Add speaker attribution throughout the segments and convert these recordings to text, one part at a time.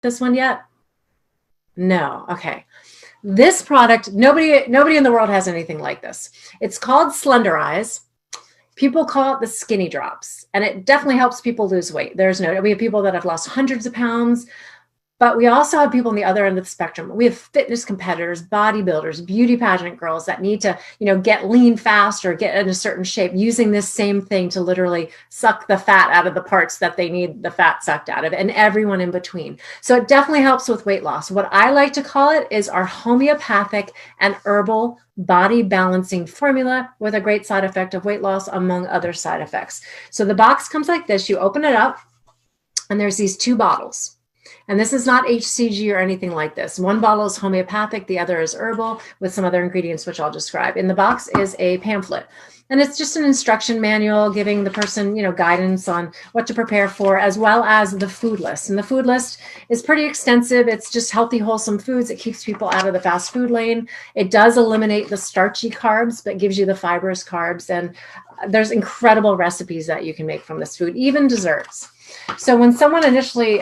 Speaker 1: this one yet? No. Okay. This product, nobody in the world has anything like this. It's called Slenderize. People call it the skinny drops, and it definitely helps people lose weight. We have people that have lost hundreds of pounds, but we also have people on the other end of the spectrum. We have fitness competitors, bodybuilders, beauty pageant girls that need to, get lean fast or get in a certain shape, using this same thing to literally suck the fat out of the parts that they need the fat sucked out of, and everyone in between. So it definitely helps with weight loss. What I like to call it is our homeopathic and herbal body balancing formula with a great side effect of weight loss, among other side effects. So the box comes like this. You open it up, and there's these 2 bottles. And this is not HCG or anything like this. One bottle is homeopathic, the other is herbal with some other ingredients, which I'll describe. In the box is a pamphlet, and it's just an instruction manual giving the person, guidance on what to prepare for, as well as the food list. And the food list is pretty extensive. It's just healthy, wholesome foods. It keeps people out of the fast food lane. It does eliminate the starchy carbs, but gives you the fibrous carbs. And there's incredible recipes that you can make from this food, even desserts. So when someone initially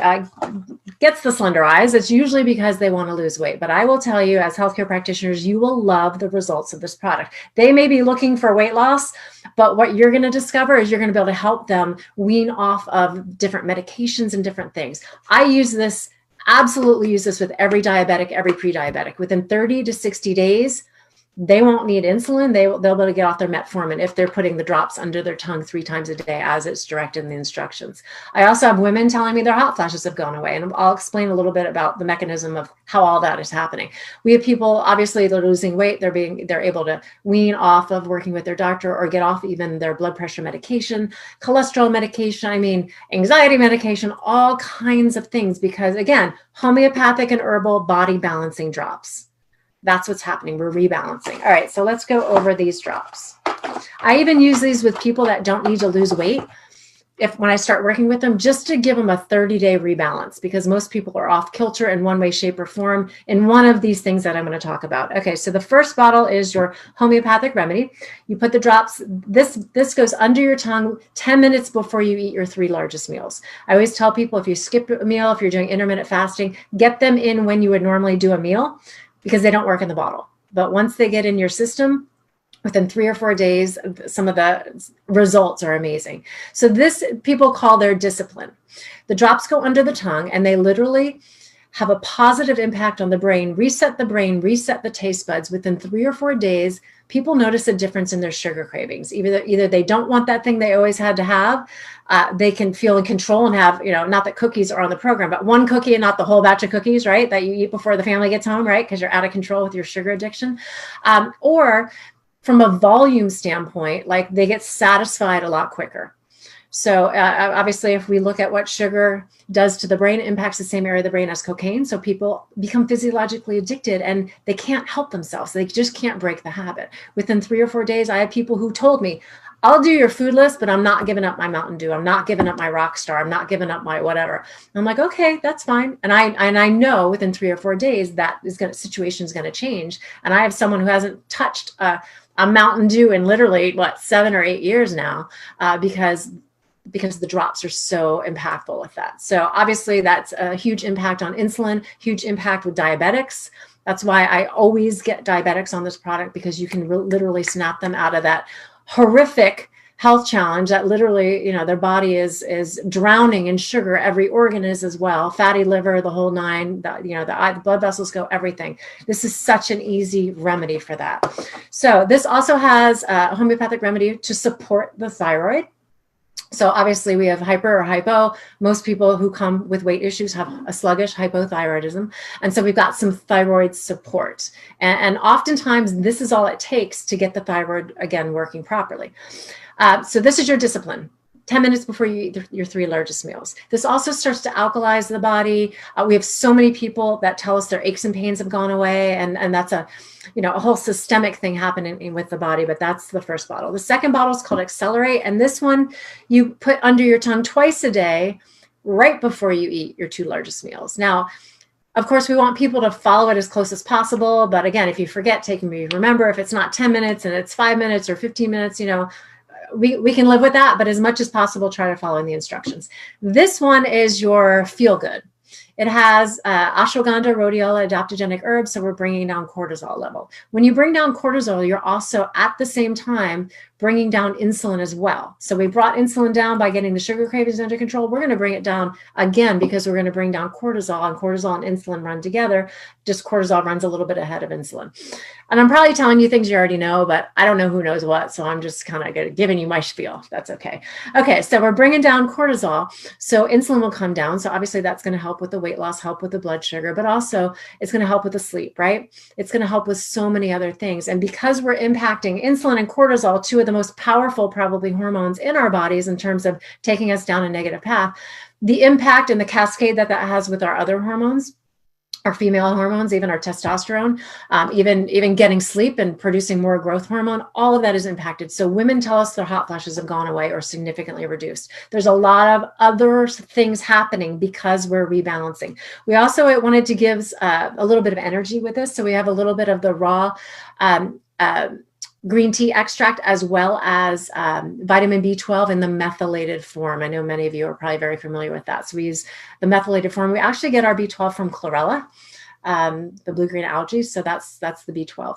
Speaker 1: gets the Slenderize, it's usually because they want to lose weight. But I will tell you, as healthcare practitioners, you will love the results of this product. They may be looking for weight loss, but what you're going to discover is you're going to be able to help them wean off of different medications and different things. I absolutely use this with every diabetic, every pre-diabetic. Within 30 to 60 days, they won't need insulin. They'll be able to get off their metformin if they're putting the drops under their tongue 3 times a day as it's directed in the instructions. I also have women telling me their hot flashes have gone away, and I'll explain a little bit about the mechanism of how all that is happening. We have people, obviously, they're losing weight. They're able to wean off of working with their doctor or get off even their blood pressure medication, cholesterol medication, anxiety medication, all kinds of things, because again, homeopathic and herbal body balancing drops. That's what's happening. We're rebalancing. All right, so let's go over these drops. I even use these with people that don't need to lose weight. When I start working with them, just to give them a 30-day rebalance, because most people are off kilter in one way, shape, or form in one of these things that I'm going to talk about. Okay, so the first bottle is your homeopathic remedy. You put the drops, this goes under your tongue 10 minutes before you eat your 3 largest meals. I always tell people, if you skip a meal, if you're doing intermittent fasting, get them in when you would normally do a meal, because they don't work in the bottle. But once they get in your system, within 3 or 4 days, some of the results are amazing. So this, people call their discipline. The drops go under the tongue, and they literally have a positive impact on the brain, reset the taste buds. Within 3 or 4 days, people notice a difference in their sugar cravings. Either they don't want that thing they always had to have. They can feel in control and have, not that cookies are on the program, but 1 cookie and not the whole batch of cookies, right? That you eat before the family gets home, right? Because you're out of control with your sugar addiction. Or from a volume standpoint, like they get satisfied a lot quicker. So obviously, if we look at what sugar does to the brain, it impacts the same area of the brain as cocaine. So people become physiologically addicted, and they can't help themselves. They just can't break the habit. Within 3 or 4 days, I had people who told me, I'll do your food list, but I'm not giving up my Mountain Dew. I'm not giving up my Rockstar. I'm not giving up my whatever. I'm like, okay, that's fine. And I know within 3 or 4 days that situation is going to change. And I have someone who hasn't touched a Mountain Dew in literally 7 or 8 years now, because the drops are so impactful with that. So obviously that's a huge impact on insulin, huge impact with diabetics. That's why I always get diabetics on this product, because you can literally snap them out of that horrific health challenge that literally, their body is drowning in sugar. Every organ is as well, fatty liver, the whole 9, the blood vessels go, everything. This is such an easy remedy for that. So this also has a homeopathic remedy to support the thyroid. So obviously we have hyper or hypo. Most people who come with weight issues have a sluggish hypothyroidism. And so we've got some thyroid support. And oftentimes this is all it takes to get the thyroid, again, working properly. So this is your discipline. 10 minutes before you eat your 3 largest meals. This also starts to alkalize the body. We have so many people that tell us their aches and pains have gone away. And that's a whole systemic thing happening with the body, but that's the first bottle. The second bottle is called Accelerate. And this one you put under your tongue twice a day, right before you eat your 2 largest meals. Now, of course, we want people to follow it as close as possible. But again, if you forget, remember, if it's not 10 minutes and it's 5 minutes or 15 minutes, we can live with that, but as much as possible, try to follow the instructions. This one is your feel good. It has ashwagandha, rhodiola, adaptogenic herbs. So we're bringing down cortisol level. When you bring down cortisol, you're also at the same time bringing down insulin as well. So we brought insulin down by getting the sugar cravings under control. We're going to bring it down again because we're going to bring down cortisol, and cortisol and insulin run together. Just cortisol runs a little bit ahead of insulin. And I'm probably telling you things you already know, but I don't know who knows what. So I'm just kind of giving you my spiel. That's okay. Okay. So we're bringing down cortisol. So insulin will come down. So obviously that's going to help with the weight loss, help with the blood sugar, but also it's going to help with the sleep, right? It's going to help with so many other things. And because we're impacting insulin and cortisol, two of the most powerful probably hormones in our bodies in terms of taking us down a negative path, the impact and the cascade that has with our other hormones, our female hormones, even our testosterone, even getting sleep and producing more growth hormone, all of that is impacted. So women tell us their hot flashes have gone away or significantly reduced. There's a lot of other things happening because we're rebalancing. We also wanted to give a little bit of energy with this. So we have a little bit of the raw green tea extract, as well as vitamin B12 in the methylated form. I know many of you are probably very familiar with that. So we use the methylated form. We actually get our B12 from chlorella, the blue-green algae. So that's the B12.